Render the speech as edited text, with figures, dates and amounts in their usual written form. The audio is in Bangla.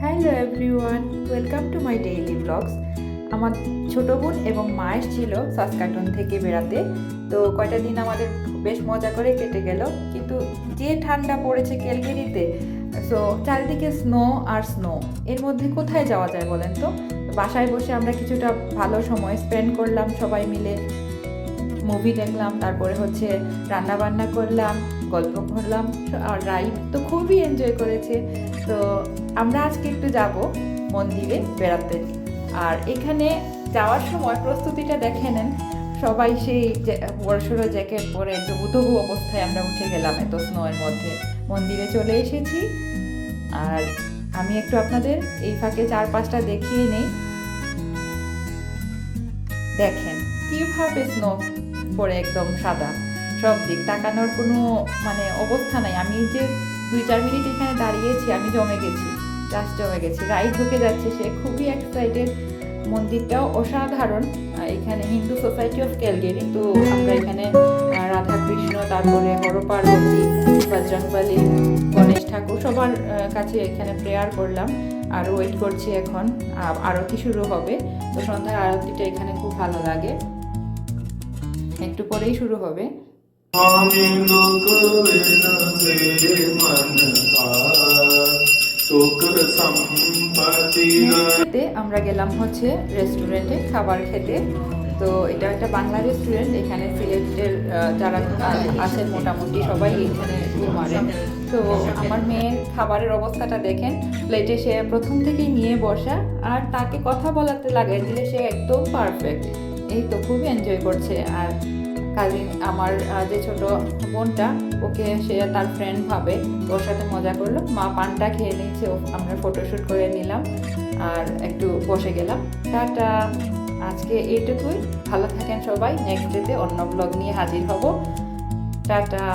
Hello everyone, welcome to my daily blogs. আমার ছোটো বোন এবং মা এসেছিল সাসকাটুন থেকে বেড়াতে। তো কয়টা দিন আমাদের বেশ মজা করে কেটে গেল, কিন্তু যে ঠান্ডা পড়েছে ক্যালগেরিতে, সো চারিদিকে স্নো আর স্নো, এর মধ্যে কোথায় যাওয়া যায় বলেন তো? বাসায় বসে আমরা কিছুটা ভালো সময় স্পেন্ড করলাম সবাই মিলে, মুভি দেখলাম, তারপরে হচ্ছে রান্না বান্না করলাম, গল্প করলাম, আর রাইড তো খুবই এনজয় করেছে। তো আমরা আজকে একটু যাব মন্দিরে বেড়াতে। আর এখানে যাওয়ার সময় প্রস্তুতিটা দেখে নেন, সবাই সেই বড়সড় জ্যাকেট পরে জবুতবু অবস্থায় আমরা উঠে গেলাম এত স্নোয়ের মধ্যে। মন্দিরে চলে এসেছি, আর আমি একটু আপনাদের এই ফাঁকে চারপাশটা দেখিয়ে নেই। দেখেন কিভাবে স্নো পরে একদম সাদা, সব দিক তাকানোর কোনো অবস্থা নাই। আমি যে 2-4 মিনিট এখানে দাঁড়িয়েছি, আমি জমে গেছি, জাস্ট জমে গেছি। রাইড ঢুকে যাচ্ছে, সে খুবই এক্সাইটেড। মন্দিরটাও অসাধারণ। এখানে হিন্দু সোসাইটি অফ ক্যালগেরি, তো আমরা এখানে রাধাকৃষ্ণ, তারপরে হর পার্বতী, বজরংবলী, গণেশ ঠাকুর সবার কাছে এখানে প্রেয়ার করলাম। আর ওয়েট করছি, এখন আরতি শুরু হবে। তো সন্ধ্যার আরতিটা এখানে খুব ভালো লাগে, একটু পরেই শুরু হবে। নেক্সট আমরা গেলাম হচ্ছে রেস্টুরেন্টে খাবার খেতে। তো এটা একটা বাংলা রেস্টুরেন্ট, এখানে সিলেটের যারা আসেন মোটামুটি সবাই এখানে মারেন। তো আমার মেয়ের খাবারের অবস্থাটা দেখেন, প্লেটে সে প্রথম থেকেই নিয়ে বসা, আর তাকে কথা বলাতে লাগাই দিলে সে একদম পারফেক্ট। এই তো খুবই এনজয় করছে। আর কাজিন আমার যে ছোট বোনটা, ওকে সে তার ফ্রেন্ড ভাবে, ওর সাথে মজা করলো। মা পানটা খেয়ে নিচ্ছে, আমরা ফটোশ্যুট করে নিলাম আর একটু বসে গেলাম। টাটা, আজকে এইটুকুই। ভালো থাকেন সবাই, নেক্সট ডেতে অন্য ব্লগ নিয়ে হাজির হব। টাটা।